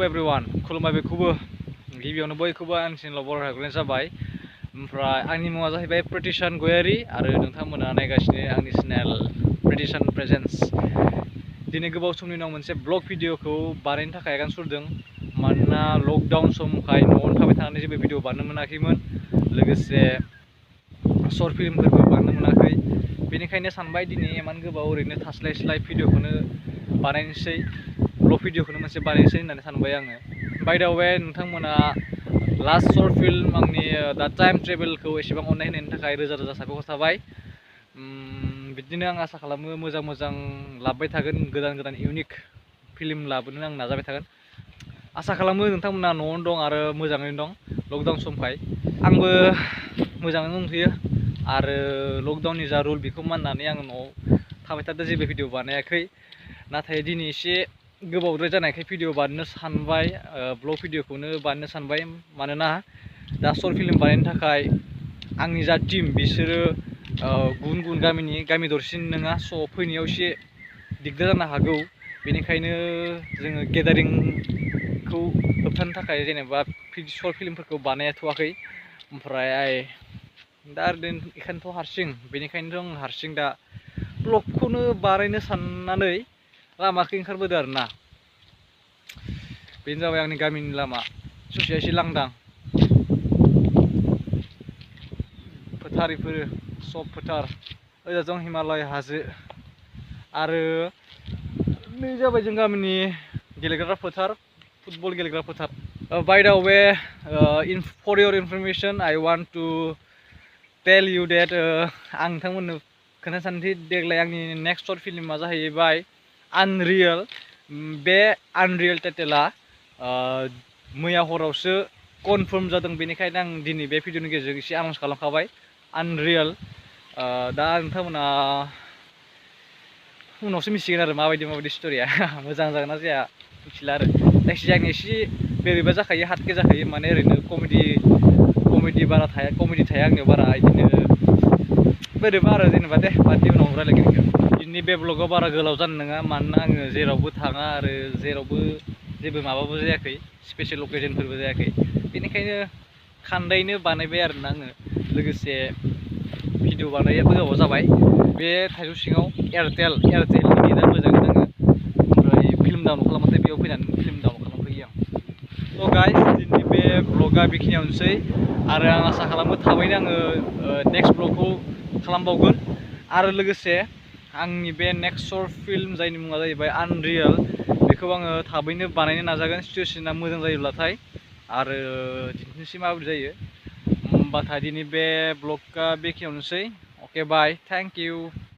everyone खुलुमबाय बेखौबो गिबियावनो बयखौबो आंनि चेनेलाव बर' रायज्लायनाय जाबाय ओमफ्राय आंनि मुङा जाहैबाय प्रतिशान गयारी आरो नोंथांमोना नायगासिनो आंनि चेनेल प्रतिशान प्रेजेन्स दिनै गोबाव समनि उनाव मोनसे ब्लग भिडिअखौ बानायनो थाखाय आगान सुरदों मानोना लकडाउन समखाय न'आवनो थाबाय थानानै जेबो भिडिअ बानायनो मोनाखैमोन लोगोसे शर्ट फिल्मफोरबो बानायनो मोनाखै बेनिखायनो सानबाय दिनै इमान गोबाव ओरैनो थास्लाय भिडिअखौनो बानायनोसै ब्लग भिडिअखौनो मोनसे बानायनोसै होननानै सानबाय आङो बाय द वे नोंथांमोना लास्ट शर्ट फिल्म आंनि दा टाइम ट्रेभेलखौ एसेबां अननाय होनायनि थाखाय रोजा रोजा साबायखर थाबाय बिदिनो आं आसा खालामो मोजां लाबोबाय थागोन गोदान इउनिक फिल्म लाबोनो आं नाजाबाय थागोन आसा खालामो नोंथांमोना न'आवनो दं आरो मोजाङैनो दं लकडाउन समखाय आंबो मोजाङैनो दंथ'यो आरो लकडाउननि जा रुल बेखौ मानिनानै आङो न'आव थाबाय थादों जेबो भिडिअ बानायाखै नाथाय दिनै एसे गोबावद्राय जानायखाय भिडिअ बानायनो सानबाय ब्लग भिडिअखौनो बानायनो सानबाय मानोना दा शर्ट फिल्म बानायनो थाखाय आंनि जा टीम बिसोरो गुबुन गामि दरसेनि नङा स' फैनायाव एसे दिगदार जानो हागौ बेनिखायनो जोङो गेदारिंखौ होबथानो थाखाय जेनेबा शर्ट फिल्मफोरखौ बानायथ'वाखै ओमफ्राय दा बेखायनोथ' हारसिं बेनिखायनो आं हारसिं दा ब्लगखौनो बानायनो साननानै लामाखै ओंखारबोदों आरो ना बेनो जाबाय आंनि गामिनि लामा ससेया एसे लांदां फोथार सब फोथार ओजों हिमालय हाजो आरो नै जाबाय जों गामिनि गेलेग्रा फोथार फुटबल गेलेग्रा फोथार by the way for your information I want to tell you that आं नोंथांमोननो खोन्थानो सानोदि देग्लाय आंनि नेक्स्ट शर्ट फिल्मा जाहैबाय आनरियेल बे आनरियेल टाइटेला मैया हरावसो कनफार्म जादों बेनिखायनो आं दिनै बे भिडिअनि गेजेरजों एसे आनाउन्स खालामखाबाय आनरियेल दा नोंथांमोना उनावसो मिथिगोन आरो माबायदि स्ट'रिया मोजां जागोन ना जाया मिथिला आरो जायखिजाया आंनि एसे बोरैबा जाखायो हाटके जाखायो माने ओरैनो कमेडि बारा थाया कमेडि थाया आंनियाव बारा बिदिनो बोरैबा आरो जेनेबा दे बादि उनाव रायलायगोन दिनै बे ब्लगाव बारा गोलाव जानो नङा मानोना आङो जेरावबो थाङा आरो जेरावबो जेबो माबाबो जायाखै स्पेसियेल अकेजनफोरबो जायाखै बेनिखायनो खान्दायैनो बानायबाय आरोना आङो लोगोसे भिडिअ बानायाबो गोबाव जाबाय बे थाइजौ सिङाव एयारटेलनि नेटआ मोजां नाङो ओमफ्राय फिल्म डाउनलड खालामबाथाय बेयाव फैनानै फिल्म डाउनलड खालामफैयो आं स' गाइस दिनै बे ब्लगा बेखिनियावनोसै आरो आं आसा खालामो थाबैनो आङो नेक्स्ट ब्लगखौ खालामबावगोन आरो लोगोसे आंनि बे नेक्स्ट शर्ट फिल्म जायनि मुङा जाहैबाय आनरियेल बेखौ आङो थाबैनो बानायनो नाजागोन सिचुवेसना मोजां जायोब्लाथाय आरो दिन्थिनोसै माबोरै जायो होमबाथाय दिनै बे ब्लगआ बेखिनियावनोसै अके बाय थेंक इउ